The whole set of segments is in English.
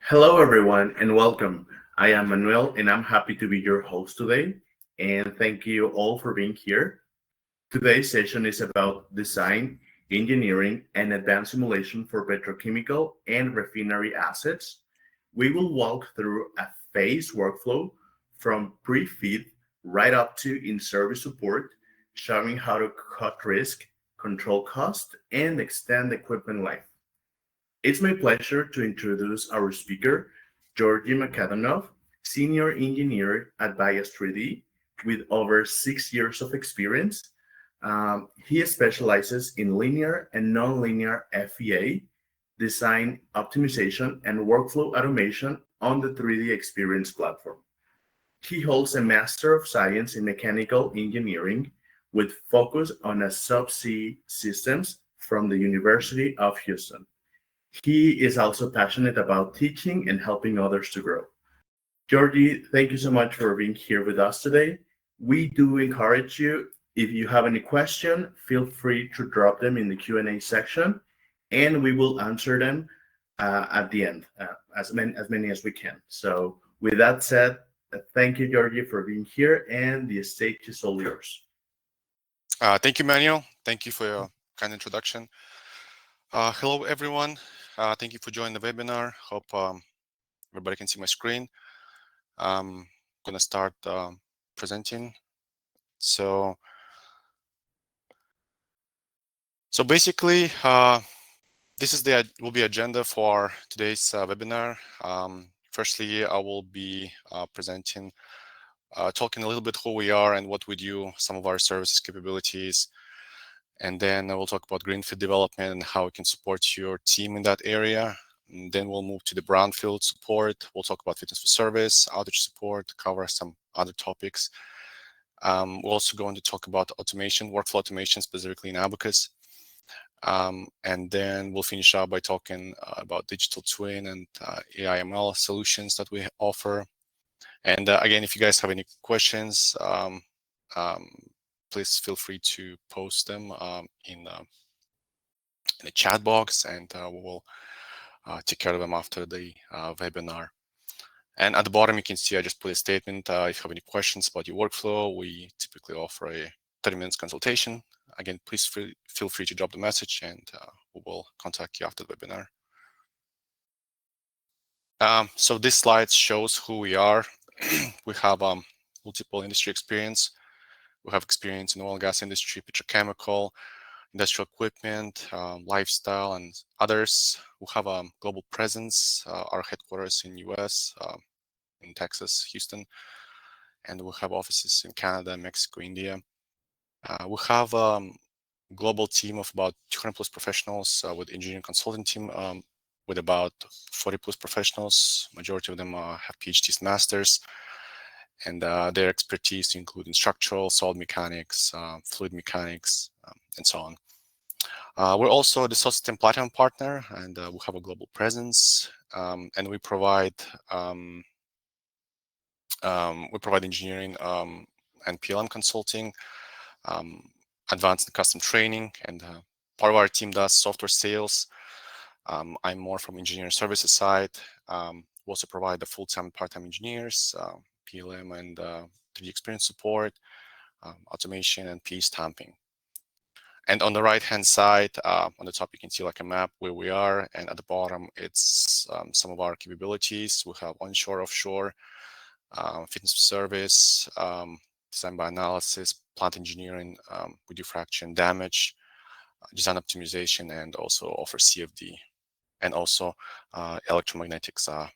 Hello, everyone, and welcome. I am Manuel, and I'm happy to be your host today. And thank you all for being here. Today's session is about design, engineering, and advanced simulation for petrochemical and refinery assets. We will walk through a phased workflow from pre-feed right up to in-service support, showing how to cut risk, control cost, and extend equipment life. It's my pleasure to introduce our speaker, Georgiy Makedonov, Senior Engineer at Bias 3D with over 6 years of experience. He specializes in linear and nonlinear FEA, design optimization, and workflow automation on the 3D Experience platform. He holds a Master of Science in Mechanical Engineering with focus on a subsea systems from the University of Houston. He is also passionate about teaching and helping others to grow. Georgie, thank you so much for being here with us today. We do encourage you, if you have any question, feel free to drop them in the Q&A section, and we will answer them at the end, as many as we can. So with that said, thank you, Georgie, for being here, and the stage is all yours. Thank you, Manuel. Thank you for your kind introduction. Hello, everyone. Thank you for joining the webinar. Hope everybody can see my screen. I'm going to start presenting. So basically, this is will be agenda for today's webinar. Firstly, I will be presenting, talking a little bit who we are and what we do, some of our services capabilities. And then I will talk about greenfield development and how we can support your team in that area. And then we'll move to the brownfield support. We'll talk about fitness for service, outage support, cover some other topics. We're also going to talk about automation, workflow automation, specifically in Abacus. And then we'll finish up by talking about digital twin and AI/ML solutions that we offer. And again, if you guys have any questions, please feel free to post them in the chat box, and we will take care of them after the webinar. And at the bottom, you can see I just put a statement. If you have any questions about your workflow, we typically offer a 30-minute consultation. Again, please feel free to drop the message, and we will contact you after the webinar. So this slide shows who we are. We have multiple industry experience. We have experience in the oil and gas industry, petrochemical, industrial equipment, lifestyle, and others. We have a global presence. Our headquarters in US, in Texas, Houston, and we have offices in Canada, Mexico, India. We have a global team of about 200 plus professionals with engineering consulting team with about 40 plus professionals. Majority of them have PhDs, masters, and their expertise include in structural, solid mechanics, fluid mechanics, and so on. We're also the System Platinum partner, and we have a global presence, and we provide engineering and PLM consulting, advanced and custom training, and part of our team does software sales. I'm more from engineering services side. We also provide the full-time and part-time engineers, PLM and 3D experience support, automation, and PE stamping. And on the right-hand side, on the top, you can see like a map where we are. And at the bottom, it's some of our capabilities. We have onshore, offshore, fitness for service, design by analysis, plant engineering, we do fracture and damage, design optimization, and also offer CFD, and also electromagnetics.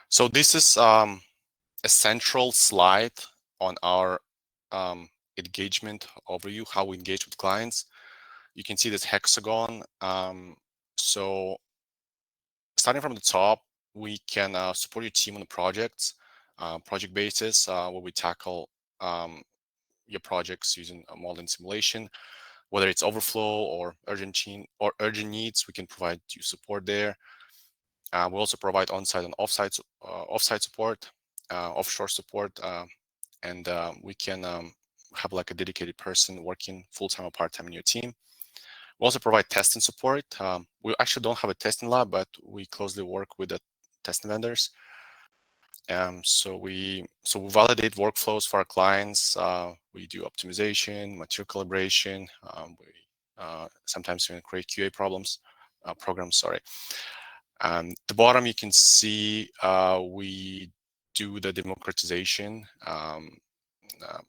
So this is a central slide on our engagement overview, how we engage with clients. You can see this hexagon. So starting from the top, we can support your team on the projects, project basis, where we tackle your projects using a modeling simulation, whether it's overflow or urgent needs, we can provide you support there. We also provide on-site and off-site support, offshore support, and we can have like a dedicated person working full-time or part-time in your team. We also provide testing support. We actually don't have a testing lab, but we closely work with the testing vendors. So we validate workflows for our clients. We do optimization, material calibration. Sometimes we create QA programs. The bottom you can see we do the democratization,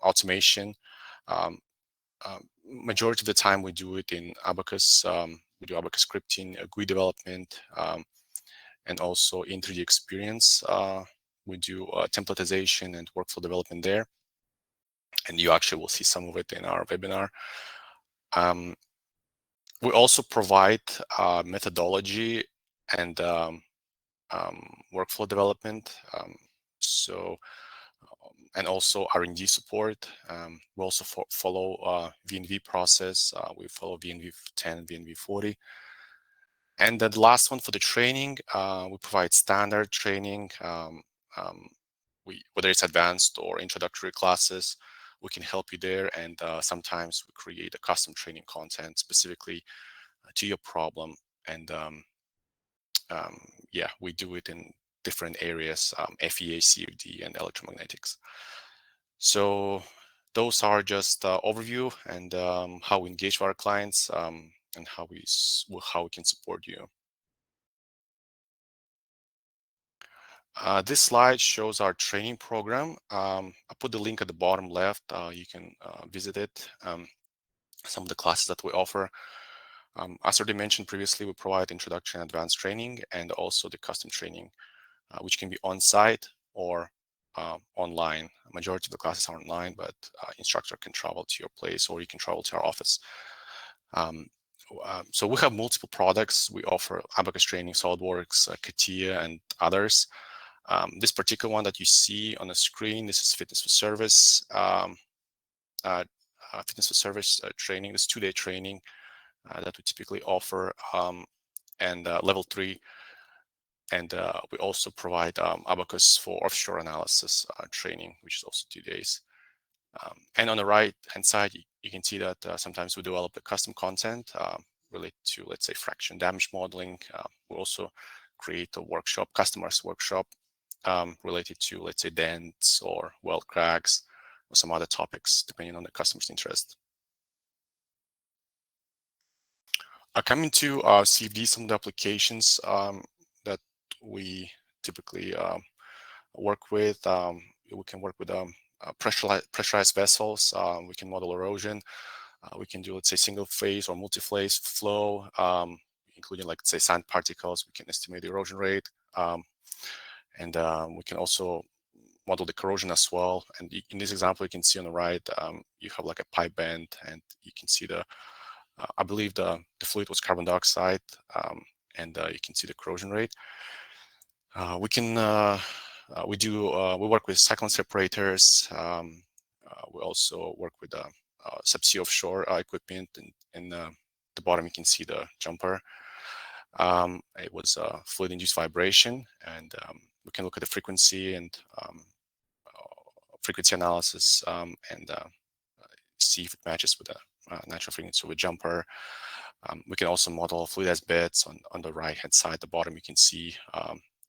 automation. Majority of the time we do it in Abacus. We do Abacus scripting, GUI development, and also in 3D experience. We do templatization and workflow development there. And you actually will see some of it in our webinar. We also provide methodology and workflow development. And also R&D support. We also follow V&V process. We follow VNV 10, VNV 40. And then the last one for the training, we provide standard training. Whether it's advanced or introductory classes, we can help you there. And sometimes we create a custom training content specifically to your problem. And yeah, we do it in different areas, FEA, CFD, and electromagnetics. So those are just overview and how we engage with our clients and how we can support you. This slide shows our training program. I put the link at the bottom left. You can visit it. Some of the classes that we offer. As already mentioned previously, we provide introduction and advanced training and also the custom training, which can be on-site or online. Majority of the classes are online, but instructor can travel to your place or you can travel to our office. So we have multiple products. We offer Abacus Training, SolidWorks, CATIA, and others. This particular one that you see on the screen, this is Fitness for Service. Fitness for Service training, this 2-day training that we typically offer, and level 3. And we also provide Abacus for offshore analysis training, which is also 2 days. And on the right-hand side, you can see that sometimes we develop the custom content related to, let's say, fraction damage modeling. We also create a workshop, customers workshop related to, let's say, dents or weld cracks or some other topics, depending on the customer's interest. Coming to CFD, some of the applications that we typically work with. We can work with pressurized vessels. We can model erosion. We can do, let's say, single phase or multi-phase flow, including, like, say, sand particles. We can estimate the erosion rate. And we can also model the corrosion as well. And in this example, you can see on the right, you have like a pipe bend, and you can see I believe the fluid was carbon dioxide, and you can see the corrosion rate. We work with cyclone separators. We also work with subsea offshore equipment, and the bottom you can see the jumper. It was fluid-induced vibration, and we can look at the frequency and frequency analysis and see if it matches with the natural frequency with jumper. We can also model fluidized beds on the right-hand side. The bottom you can see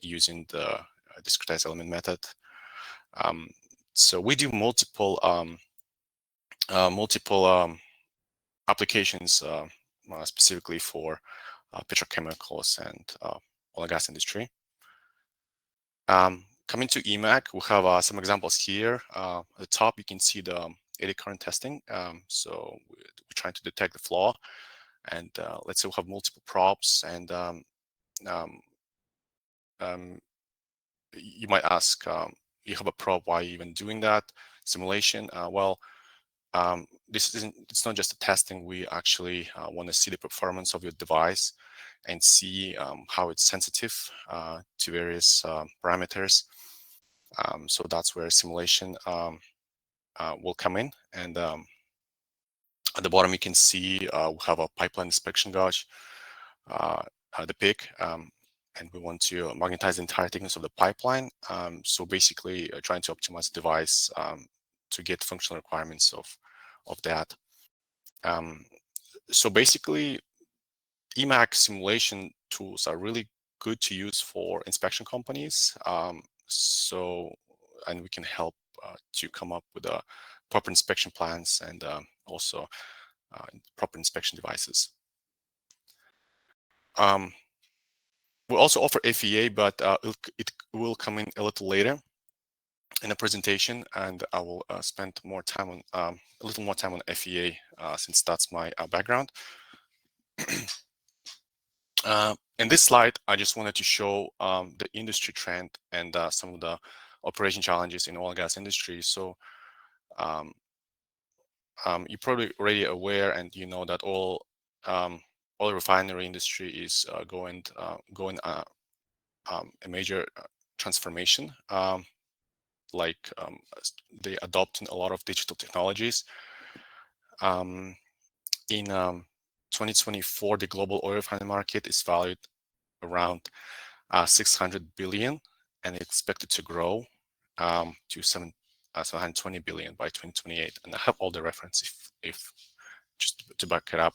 using the discretized element method. So we do multiple applications specifically for petrochemicals and oil and gas industry. Coming to EMAC, we have some examples here. At the top, you can see the eddy current testing. So we're trying to detect the flaw. And let's say we have multiple props. And you might ask, you have a probe, why are you even doing that? Simulation. It's not just a testing. We actually want to see the performance of your device and see how it's sensitive to various parameters. So that's where simulation will come in. And at the bottom, you can see we have a pipeline inspection gauge, the PIC, and we want to magnetize the entire thickness of the pipeline. So basically, trying to optimize the device to get functional requirements of that. So basically, EMAC simulation tools are really good to use for inspection companies. And we can help to come up with proper inspection plans and also proper inspection devices. We also offer FEA, but it will come in a little later in a presentation, and I will spend more time on a little more time on FEA since that's my background. In this slide, I just wanted to show the industry trend and some of the operation challenges in oil and gas industry. So you're probably already aware, and you know that oil refinery industry is going a major transformation. They adopting a lot of digital technologies. In 2024, the global oil refining market is valued around 600 billion, and expected to grow to 720 billion by 2028. And I have all the reference if just to back it up.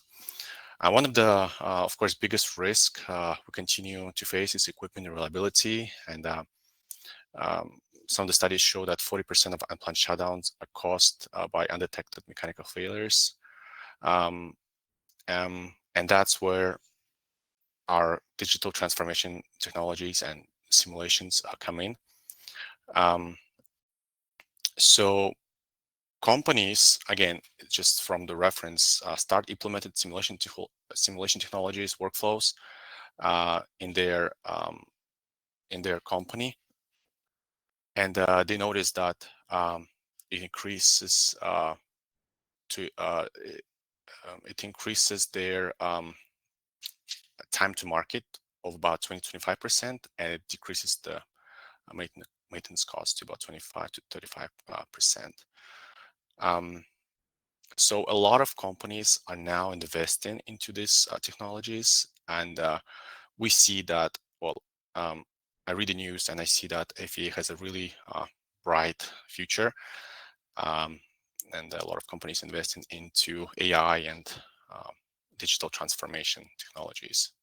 One of the, of course, biggest risk we continue to face is equipment reliability, and some of the studies show that 40% of unplanned shutdowns are caused by undetected mechanical failures. And that's where our digital transformation technologies and simulations come in. So companies, again, just from the reference, start implemented simulation technologies, workflows in their company, and they notice that it increases it increases their time to market of about 20-25%, and it decreases the maintenance cost to about 25-35%. So a lot of companies are now investing into these technologies, and we see that, well, I read the news and I see that FEA has a really bright future, and a lot of companies investing into AI and digital transformation technologies.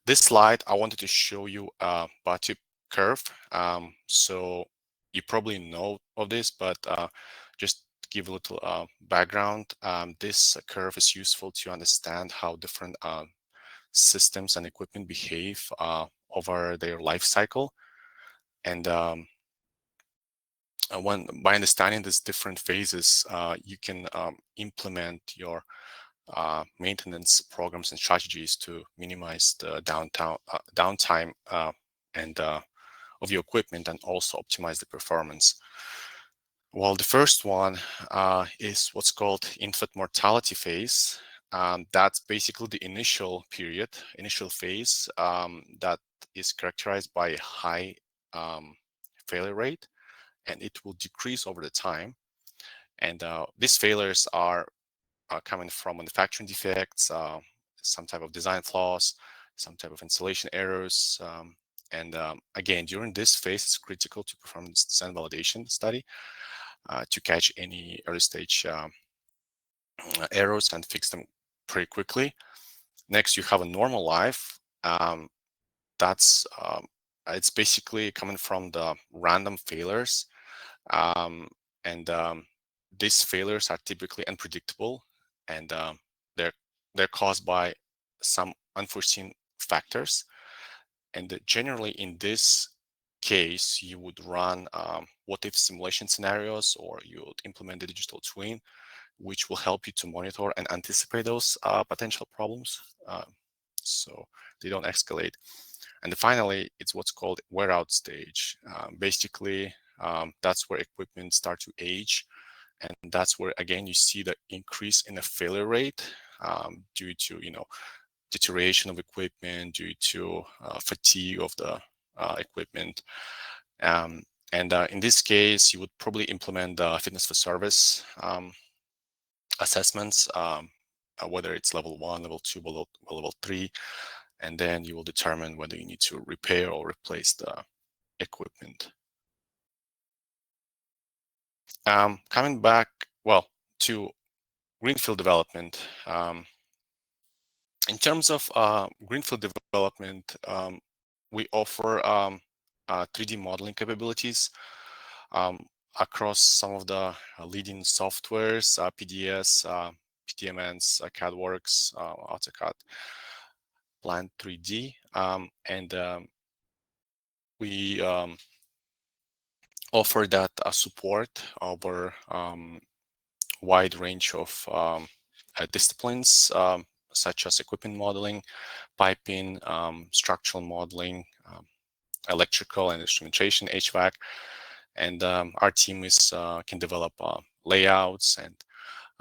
This slide, I wanted to show you a bar-tube curve. So you probably know of this, but just to give a little background, this curve is useful to understand how different systems and equipment behave over their life cycle. And by understanding these different phases, you can implement your maintenance programs and strategies to minimize the downtime and of your equipment, and also optimize the performance. Well, the first one is what's called infant mortality phase. That's basically the initial phase that is characterized by a high failure rate, and it will decrease over the time. And these failures are coming from manufacturing defects, some type of design flaws, some type of installation errors. And again, during this phase, it's critical to perform this design validation study to catch any early stage errors and fix them pretty quickly. Next, you have a normal life. It's basically coming from the random failures. These failures are typically unpredictable, and they're caused by some unforeseen factors. And generally, in this case, you would run what-if simulation scenarios, or you would implement the digital twin, which will help you to monitor and anticipate those potential problems, so they don't escalate. And finally, it's what's called wear-out stage. Basically, that's where equipment start to age, and that's where, again, you see the increase in the failure rate due to, deterioration of equipment, due to fatigue of the equipment. In this case, you would probably implement the fitness for service assessments, whether it's level 1, level 2, level 3, and then you will determine whether you need to repair or replace the equipment. Coming back, to greenfield development. In terms of greenfield development, we offer 3D modeling capabilities across some of the leading softwares, PDS, PTMNs, CADWorks, AutoCAD, Plant 3D, and we offer that support over wide range of disciplines, such as equipment modeling, piping, structural modeling, electrical and instrumentation, HVAC, and our team can develop layouts and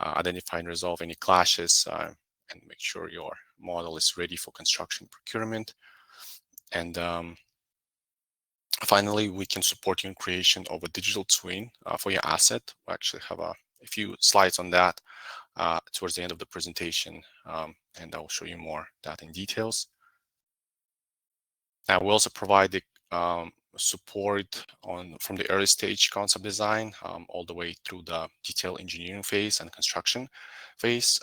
identify and resolve any clashes and make sure your model is ready for construction procurement. And finally, we can support you in creation of a digital twin for your asset. We actually have a few slides on that towards the end of the presentation, and I'll show you more that in details. Now, we also provide the support from the early stage concept design all the way through the detail engineering phase and construction phase.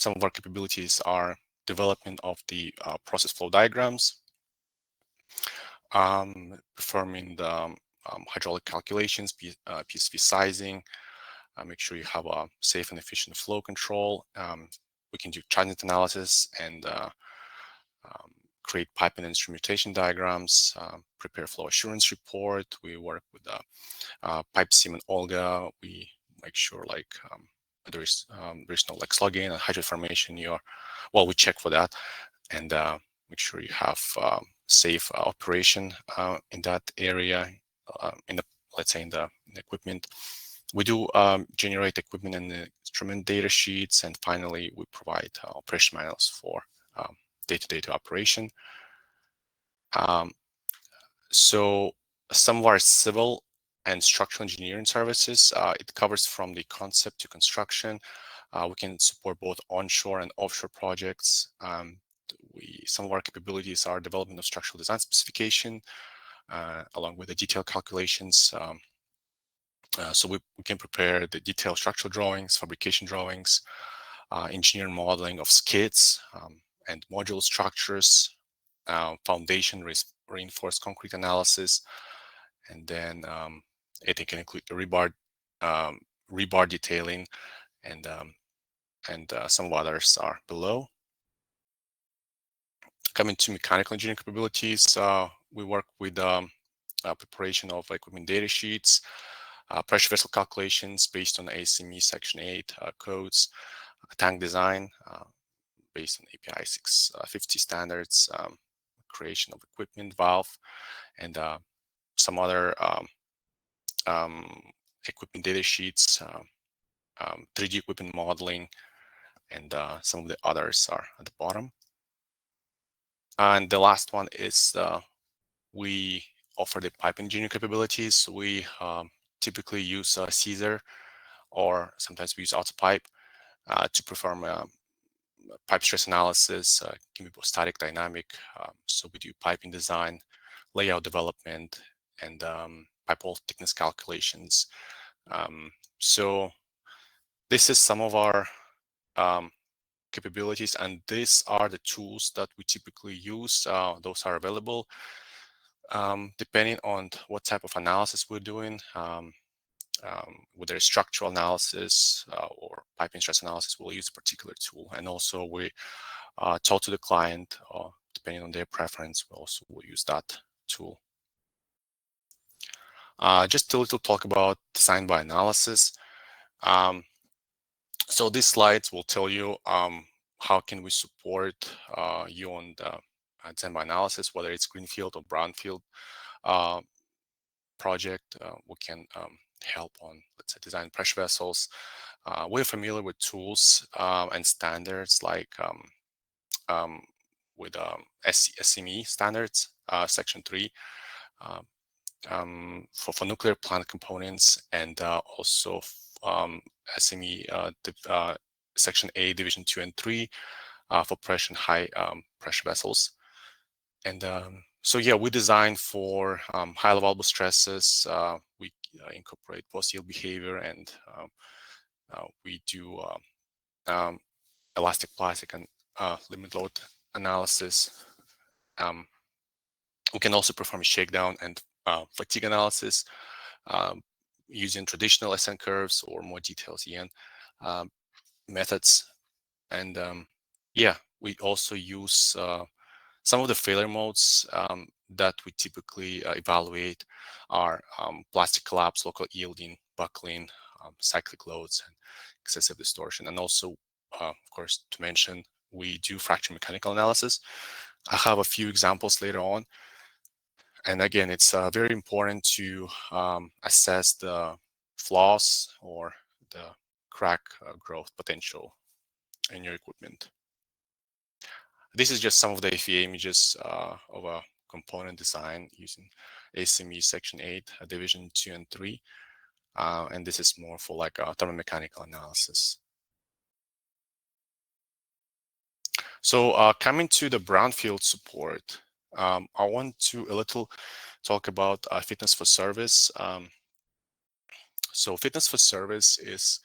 Some of our capabilities are development of the process flow diagrams, performing the hydraulic calculations, PSV sizing, make sure you have a safe and efficient flow control. We can do transient analysis and create pipe and instrumentation diagrams, prepare flow assurance report. We work with pipe seam and Olga. We make sure like there's no like slugging and hydrate formation. We check for that and make sure you have safe operation in that area. Let's say in the equipment. We do generate equipment and instrument data sheets, and finally we provide operation manuals for day-to-day operation. So some of our civil and structural engineering services, it covers from the concept to construction. We can support both onshore and offshore projects. Some of our capabilities are development of structural design specification, along with the detailed calculations. So we can prepare the detailed structural drawings, fabrication drawings, engineering modeling of skids and module structures, foundation reinforced concrete analysis, and then it can include rebar detailing, and some of others are below. Coming to mechanical engineering capabilities, we work with preparation of equipment data sheets, pressure vessel calculations based on ASME Section 8 codes, tank design based on API 650 standards, creation of equipment, valve, and some other equipment data sheets, 3D equipment modeling, and some of the others are at the bottom. And the last one is we offer the pipe engineering capabilities. We typically use Caesar, or sometimes we use AutoPipe to perform pipe stress analysis, can be both static, dynamic. So we do piping design, layout development, and pipe wall thickness calculations. So this is some of our capabilities, and these are the tools that we typically use. Those are available depending on what type of analysis we're doing. Whether it's structural analysis or piping stress analysis, we'll use a particular tool. And also we talk to the client, depending on their preference, we also will use that tool. Just a little talk about design by analysis. So these slides will tell you how can we support you on the design by analysis, whether it's greenfield or brownfield project. We can help on, let's say, design pressure vessels. We're familiar with tools and standards like with SME standards, Section 3, for nuclear plant components, and also SME Section A, Division 2 and 3 for pressure and high pressure vessels. And so yeah, we design for high allowable stresses. We incorporate post-yield behavior and We do elastic plastic and limit load analysis. We can also perform shakedown and fatigue analysis using traditional SN curves or more detailed EN methods. And yeah, we also use some of the failure modes that we typically evaluate are plastic collapse, local yielding, buckling, cyclic loads, and excessive distortion. And also, of course, to mention, we do fracture mechanical analysis. I have a few examples later on. And again, it's very important to assess the flaws or the crack growth potential in your equipment. This is just some of the FEA images of a component design using ASME Section 8, Division 2 and 3. And this is more for like thermomechanical analysis. So coming to the brownfield support, I want to a little talk about fitness for service. So fitness for service is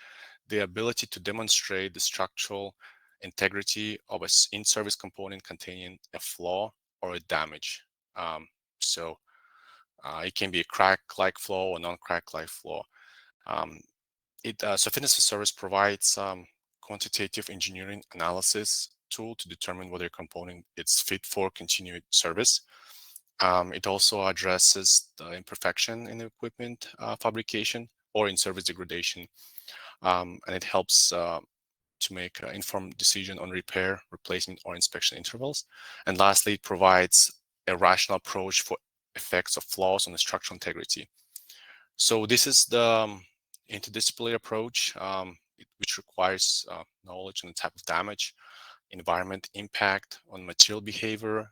the ability to demonstrate the structural integrity of an in-service component containing a flaw or a damage. So it can be a crack-like flaw or non-crack-like flaw. So fitness for service provides quantitative engineering analysis tool to determine whether a component is fit for continued service. It also addresses the imperfection in the equipment fabrication or in service degradation, and it helps to make an informed decision on repair, replacement, or inspection intervals. And lastly, it provides a rational approach for effects of flaws on the structural integrity. So this is the interdisciplinary approach, which requires knowledge on the type of damage, environment impact on material behavior.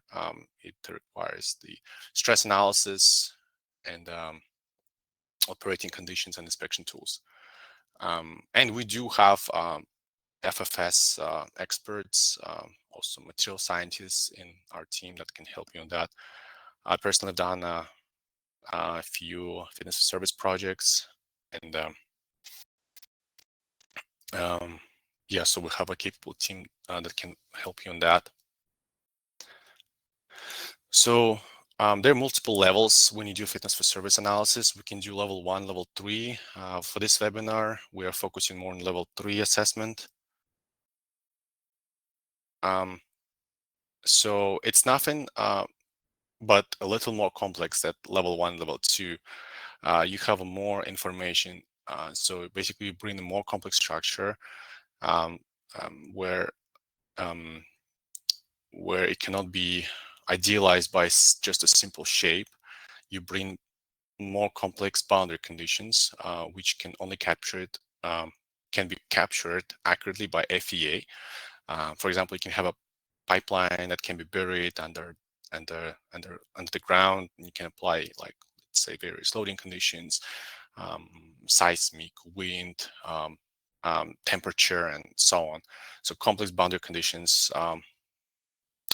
It requires the stress analysis and operating conditions and inspection tools. And we do have FFS experts, also material scientists in our team that can help you on that. I personally have done a few fitness service projects, and yeah, so we have a capable team that can help you on that. So there are multiple levels when you do fitness for service analysis. We can do level 1, level 3. For this webinar, we are focusing more on level 3 assessment. So it's nothing but a little more complex at level 1, level 2. You have more information. So basically, you bring a more complex structure where it cannot be idealized by just a simple shape. You bring more complex boundary conditions, which can only can be captured accurately by FEA. For example, you can have a pipeline that can be buried under the ground. And you can apply, like, let's say, various loading conditions, seismic, wind, temperature, and so on. So complex boundary conditions.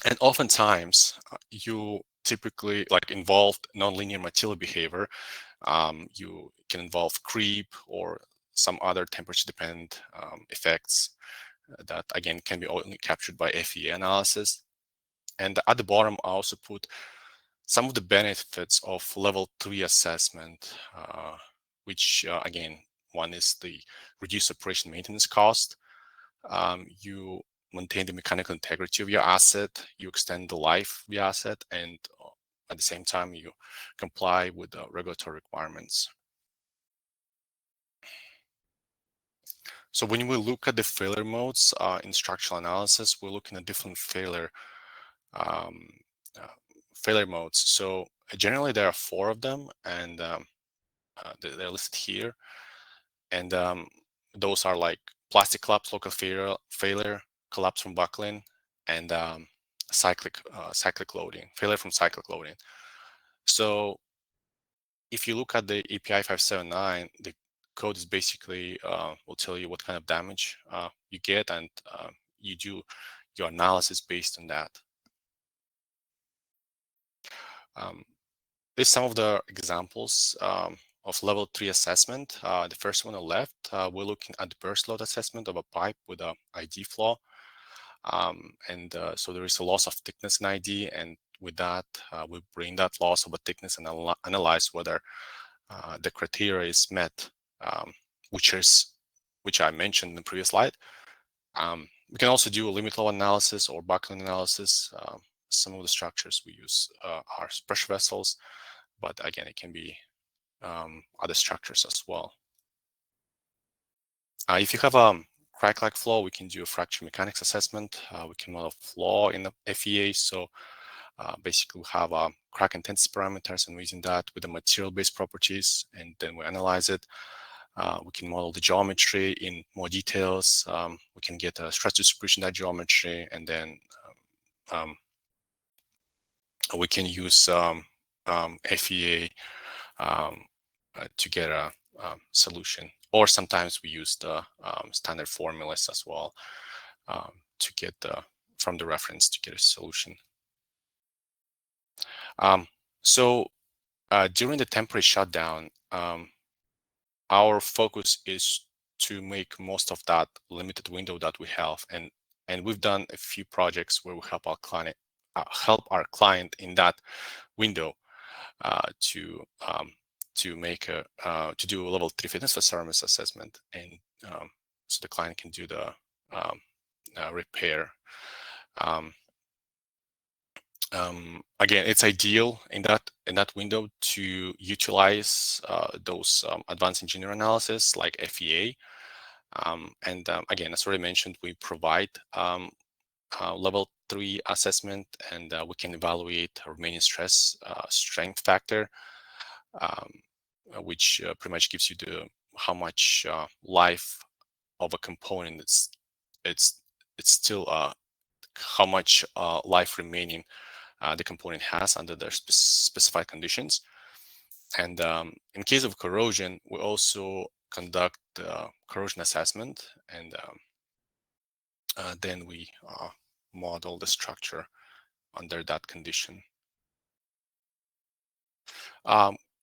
And oftentimes, you typically involved nonlinear material behavior. You can involve creep or some other temperature-dependent effects that, again, can be only captured by FEA analysis. And at the bottom, I also put some of the benefits of level 3 assessment, which, again, one is the reduced operation maintenance cost. You maintain the mechanical integrity of your asset, you extend the life of your asset, and at the same time, you comply with the regulatory requirements. So when we look at the failure modes in structural analysis, we're looking at different failure modes. So generally, there are 4 of them, and they're listed here. And those are like plastic collapse, local failure, collapse from buckling, and cyclic loading, failure from cyclic loading. So if you look at the API 579, the code is basically will tell you what kind of damage you get, and you do your analysis based on that. There's some of the examples of level 3 assessment. The first one on the left, we're looking at the burst load assessment of a pipe with a ID flaw. So there is a loss of thickness in ID, and with that, we bring that loss of a thickness and analyze whether the criteria is met, which I mentioned in the previous slide. We can also do a limit law analysis or buckling analysis. Some of the structures we use are pressure vessels, but again, it can be other structures as well. If you have a crack-like flaw, we can do a fracture mechanics assessment. We can model flaw in the FEA. So basically, we have crack intensity parameters, and we're using that with the material-based properties, and then we analyze it. We can model the geometry in more details. We can get a stress distribution that geometry, and then we can use FEA to get a solution. Or sometimes we use the standard formulas as well to get from the reference to get a solution. So during the temporary shutdown, our focus is to make most of that limited window that we have, and we've done a few projects where we help our client in that window to make to do a level 3 fitness for service assessment, and so the client can do the repair. Again, it's ideal in that window to utilize those advanced engineering analysis like FEA. Again, as already mentioned, we provide level 3 assessment, and we can evaluate Romanian stress strength factor, which pretty much gives you how much life of a component. It's still how much life remaining the component has under their specified conditions. And in case of corrosion, we also conduct corrosion assessment, and then we model the structure under that condition.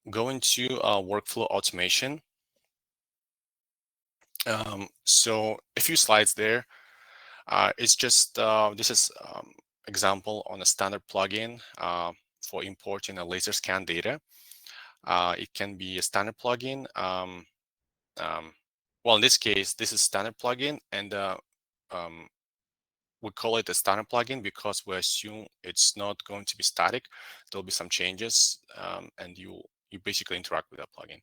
Going to workflow automation. So a few slides there. It's just this is example on a standard plugin for importing a laser scan data. It can be a standard plugin. Well, in this case, this is standard plugin, and we call it a standard plugin because we assume it's not going to be static. There'll be some changes, and you basically interact with that plugin.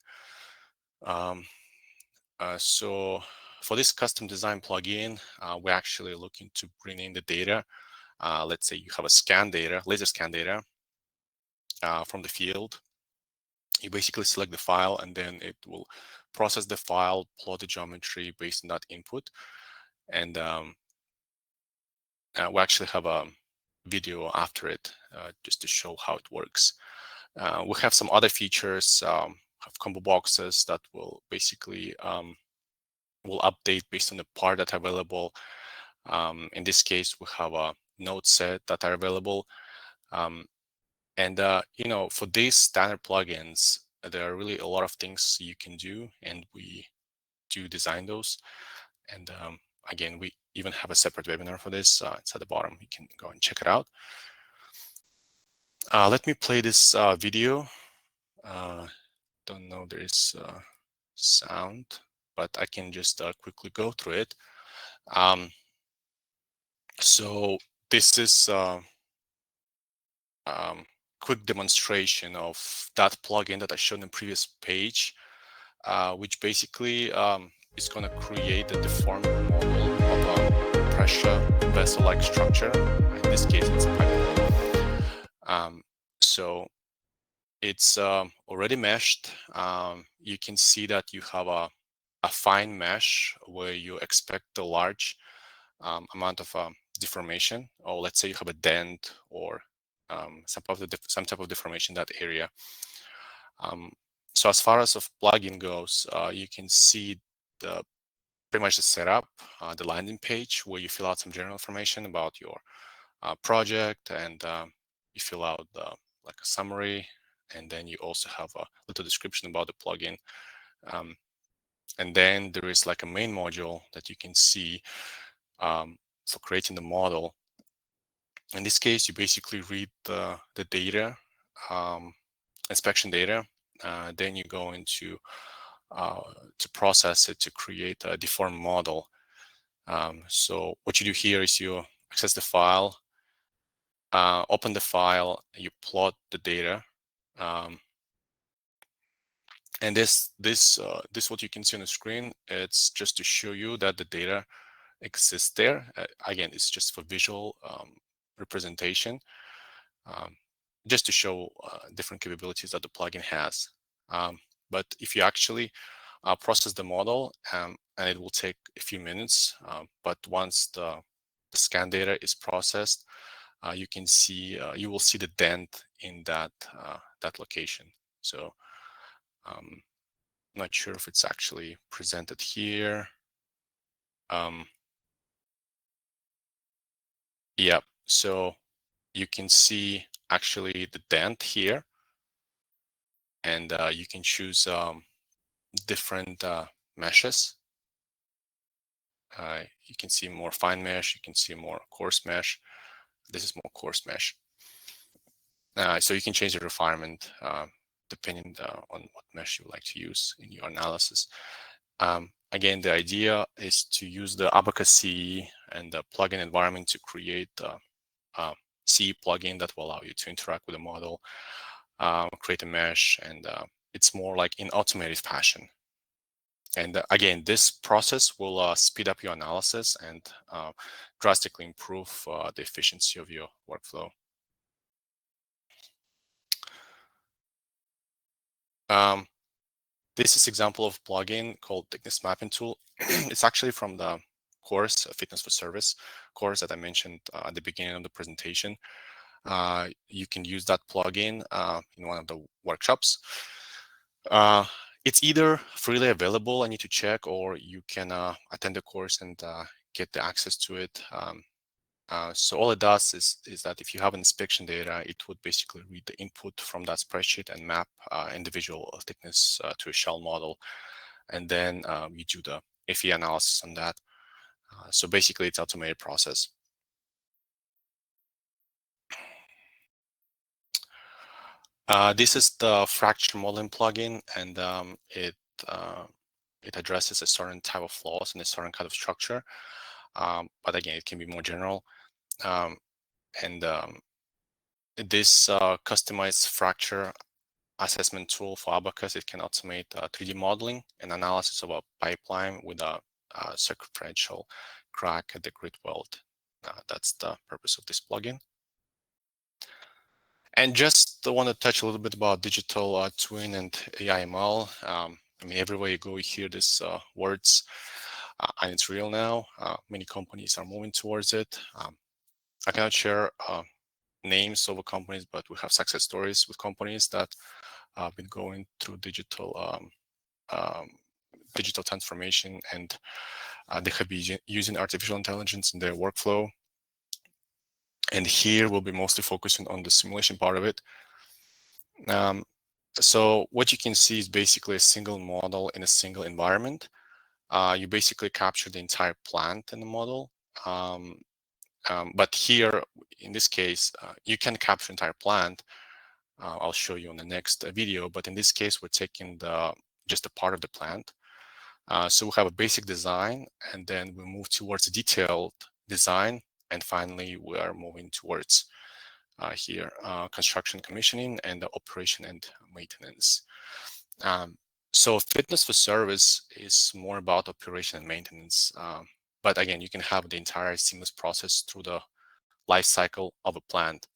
So for this custom design plugin, we're actually looking to bring in the data. Let's say you have a scan data, laser scan data from the field. You basically select the file, and then it will process the file, plot the geometry based on that input. And we actually have a video after it just to show how it works. We have some other features, have combo boxes that will basically will update based on the part that are available. In this case, we have a node set that are available. And you know, for these standard plugins, there are really a lot of things you can do, and we do design those. And again, we even have a separate webinar for this. It's at the bottom. You can go and check it out. Let me play this video. Don't know there is sound, but I can just quickly go through it. So this is quick demonstration of that plugin that I showed in the previous page, which basically is going to create a deformed model of a pressure vessel-like structure. In this case, it's a pipe. So it's already meshed. You can see that you have a fine mesh where you expect a large amount of deformation, or let's say you have a dent or some type of deformation in that area. So as far as of plugin goes, you can see pretty much the setup, the landing page where you fill out some general information about your project, and you fill out like a summary, and then you also have a little description about the plugin. And then there is like a main module that you can see for creating the model. In this case, you basically read the data, inspection data, then you go into to process it to create a deformed model. So what you do here is you access the file, open the file, you plot the data, and this what you can see on the screen. It's just to show you that the data exists there. Again, it's just for visual representation, just to show different capabilities that the plugin has. But if you actually process the model, and it will take a few minutes, but once the scan data is processed, you can see you will see the dent in that location. So not sure if it's actually presented here. Yeah, so you can see actually the dent here, and you can choose different meshes. You can see more fine mesh, you can see more coarse mesh. This is more coarse mesh. So you can change the refinement depending on what mesh you would like to use in your analysis. Again, the idea is to use the Abacus CE and the plugin environment to create a CE plugin that will allow you to interact with the model, create a mesh, and it's more like in automated fashion. And again, this process will speed up your analysis and drastically improve the efficiency of your workflow. This is example of plugin called Thickness Mapping Tool. It's actually from the course, Fitness for Service course that I mentioned at the beginning of the presentation. You can use that plugin in one of the workshops. It's either freely available, I need to check, or you can attend the course and get the access to it. So all it does is that if you have an inspection data, it would basically read the input from that spreadsheet and map individual thickness to a shell model. And then you do the FE analysis on that. So basically it's automated process. This is the fracture modeling plugin, and it addresses a certain type of flaws in a certain kind of structure. But again, it can be more general. This customized fracture assessment tool for Abacus, it can automate 3D modeling and analysis of a pipeline with a circumferential crack at the grid weld. That's the purpose of this plugin. And just want to touch a little bit about digital twin and AI/ML. I mean, everywhere you go, you hear these words, and it's real now. Many companies are moving towards it. I cannot share names of companies, but we have success stories with companies that have been going through digital transformation, and they have been using artificial intelligence in their workflow. And here we'll be mostly focusing on the simulation part of it. So what you can see is basically a single model in a single environment. You basically capture the entire plant in the model. But here, in this case, you can capture entire plant. I'll show you on the next video. But in this case, we're taking just a part of the plant. So we have a basic design, and then we move towards a detailed design. And finally, we are moving towards here, construction, commissioning, and the operation and maintenance. So fitness for service is more about operation and maintenance. But again, you can have the entire seamless process through the life cycle of a plant.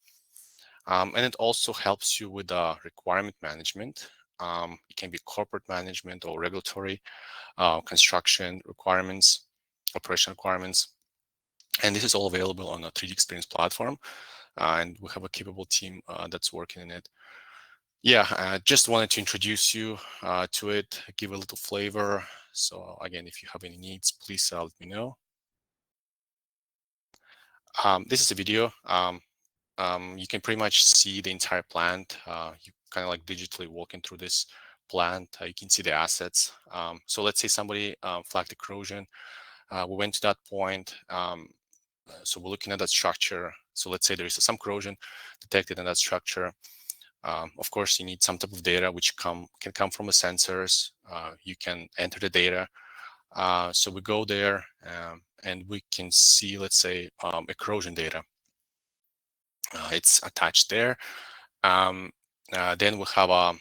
And it also helps you with requirement management. It can be corporate management or regulatory, construction requirements, operation requirements. And this is all available on a 3D Experience platform. And we have a capable team that's working in it. Yeah, just wanted to introduce you to it, give a little flavor. So again, if you have any needs, please let me know. This is a video. You can pretty much see the entire plant. You kind of like digitally walking through this plant. You can see the assets. So let's say somebody flagged the corrosion. We went to that point. So we're looking at that structure. So let's say there is some corrosion detected in that structure. Of course, you need some type of data which can come from the sensors. You can enter the data. So we go there and we can see, let's say, a corrosion data. It's attached there. Then we have a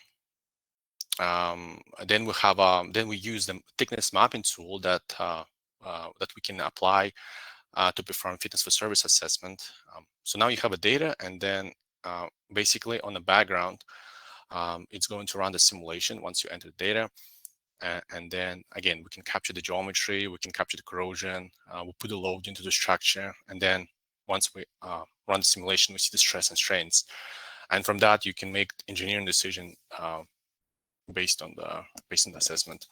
then we use the thickness mapping tool that that we can apply to perform fitness for service assessment. So now you have a data, and then basically on the background, it's going to run the simulation once you enter the data. And then again, we can capture the geometry, we can capture the corrosion, we put the load into the structure, and then once we run the simulation, we see the stress and strains. And from that, you can make engineering decision based on the assessment.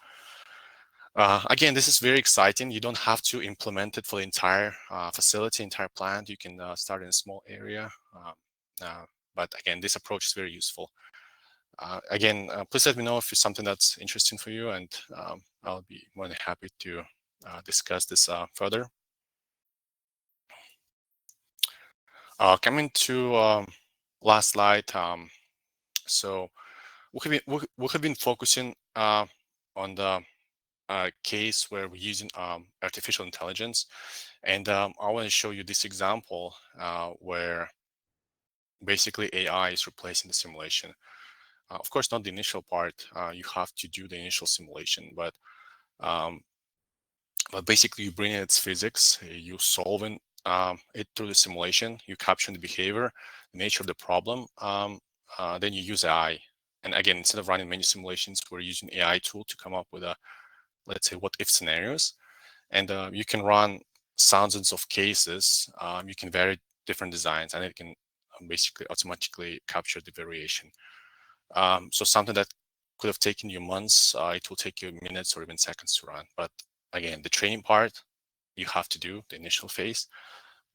Again, this is very exciting. You don't have to implement it for the entire facility, entire plant. You can start in a small area. But again, this approach is very useful. Again, please let me know if it's something that's interesting for you, and I'll be more than happy to discuss this further. Coming to last slide. So we have been focusing on the case where we're using artificial intelligence, and I want to show you this example where basically AI is replacing the simulation. Of course, not the initial part. You have to do the initial simulation, but basically you bring in its physics, you solving it through the simulation, you capturing the behavior, the nature of the problem, then you use AI. And again, instead of running many simulations, we're using AI tool to come up with a, let's say, what if scenarios. And you can run thousands of cases. You can vary different designs, and it can basically automatically capture the variation. So something that could have taken you months, it will take you minutes or even seconds to run. But again, the training part, you have to do the initial phase.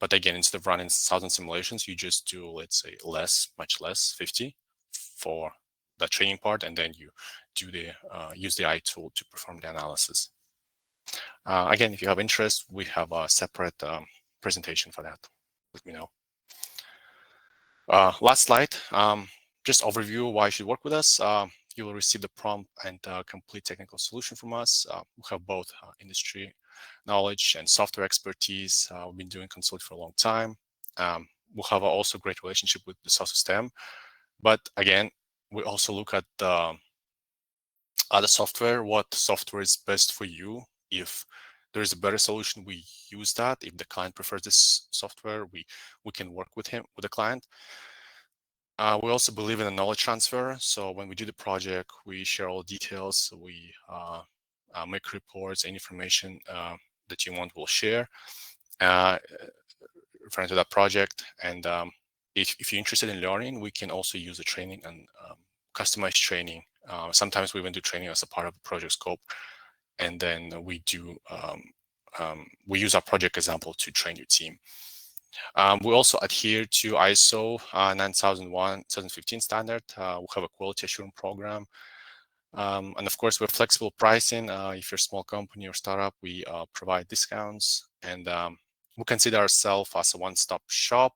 But again, instead of running 1,000 simulations, you just do, let's say, less, much less, 50 for the training part, and then you do the use the AI tool to perform the analysis. Again, if you have interest, we have a separate presentation for that. Let me know. Last slide. Just overview why you should work with us. You will receive the prompt and complete technical solution from us. We have both industry knowledge and software expertise. We've been doing consulting for a long time. We have also great relationship with the source system. But again, we also look at the other software, what software is best for you. If there is a better solution, we use that. If the client prefers this software, we can work with the client. We also believe in the knowledge transfer. So when we do the project, we share all details. We make reports, any information that you want, we'll share referring to that project. And if you're interested in learning, we can also use the training and customized training. Sometimes we even do training as a part of the project scope. And then we do we use our project example to train your team. We also adhere to ISO 9001, 2015 standard. We have a quality assurance program. And of course, we're flexible pricing. If you're a small company or startup, we provide discounts. And we consider ourselves as a one-stop shop.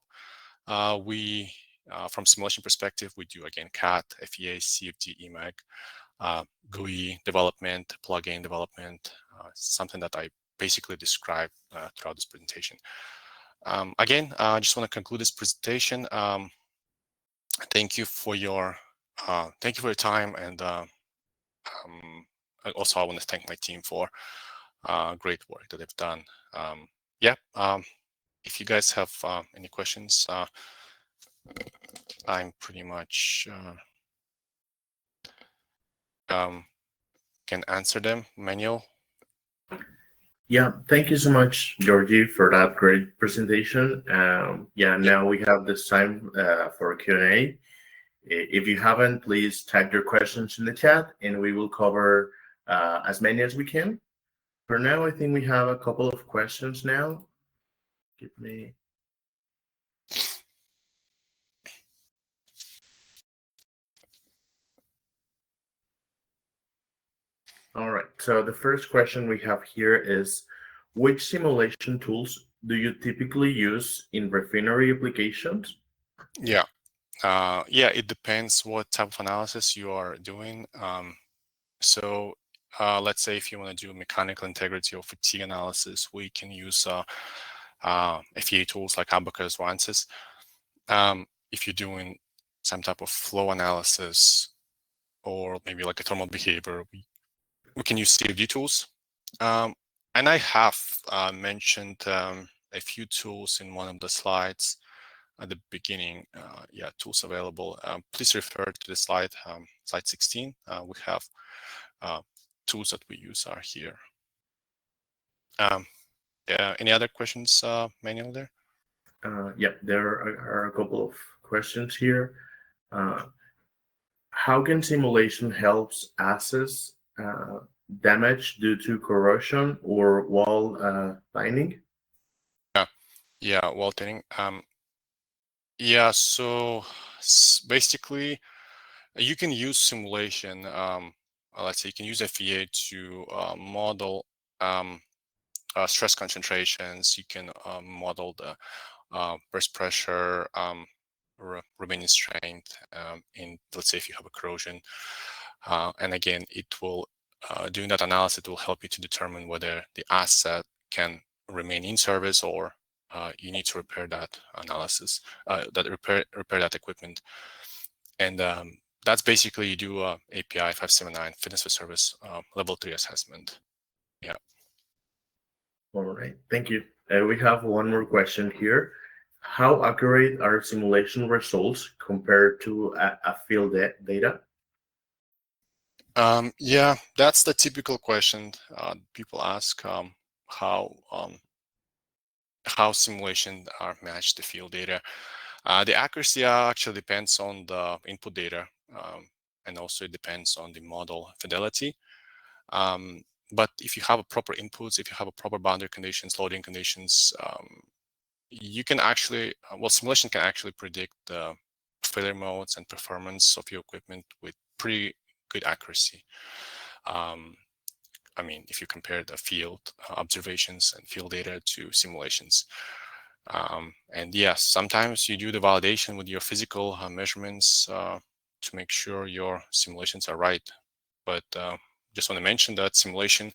From simulation perspective, we do, again, CAD, FEA, CFD, EMAG, GUI development, plugin development, something that I basically described throughout this presentation. Again, I just want to conclude this presentation. Thank you for your time, and also I want to thank my team for great work that they've done. Yeah, if you guys have any questions, I'm pretty much can answer them. Manuel. Yeah, thank you so much, Georgiy, for that great presentation. Yeah, now we have this time for Q&A. If you haven't, please type your questions in the chat, and we will cover as many as we can. For now, I think we have a couple of questions now. Give me. All right. So the first question we have here is, which simulation tools do you typically use in refinery applications? Yeah. Yeah, it depends what type of analysis you are doing. So let's say if you want to do mechanical integrity or fatigue analysis, we can use FEA tools like Abacus or ANSYS. If you're doing some type of flow analysis or maybe like a thermal behavior, we can use CFD tools. And I have mentioned a few tools in one of the slides at the beginning. Yeah, tools available. Please refer to the slide 16. We have tools that we use are here. Any other questions, Manuel, there? Yeah, there are a couple of questions here. How can simulation helps assess damage due to corrosion or wall binding? Yeah, wall thinning. Yeah, so basically, you can use simulation. Let's say you can use FEA to model stress concentrations. You can model the burst pressure, remaining strength in, let's say, if you have a corrosion. And again, it will, doing that analysis, it will help you to determine whether the asset can remain in service or you need to repair that analysis, repair that equipment. And that's basically, you do API 579 fitness for service level 3 assessment. Yeah. All right, thank you. We have one more question here. How accurate are simulation results compared to a field data? Yeah, that's the typical question people ask, how simulation are matched to field data. The accuracy actually depends on the input data, and also it depends on the model fidelity. But if you have a proper inputs, if you have a proper boundary conditions, loading conditions, you can actually, well, simulation can actually predict the failure modes and performance of your equipment with pretty good accuracy. I mean, if you compare the field observations and field data to simulations. And yes, sometimes you do the validation with your physical measurements to make sure your simulations are right. But just want to mention that simulation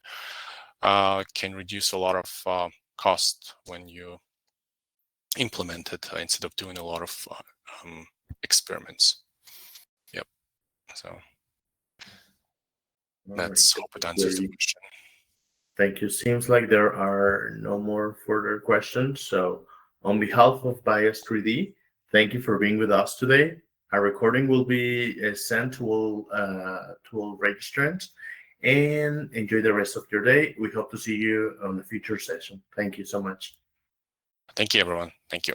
can reduce a lot of cost when you implement it instead of doing a lot of experiments. Yep. So let's hope it answers the question. Thank you. Seems like there are no more further questions. So on behalf of Bias 3D, thank you for being with us today. Our recording will be sent to all registrants, and enjoy the rest of your day. We hope to see you on a future session. Thank you so much. Thank you, everyone. Thank you.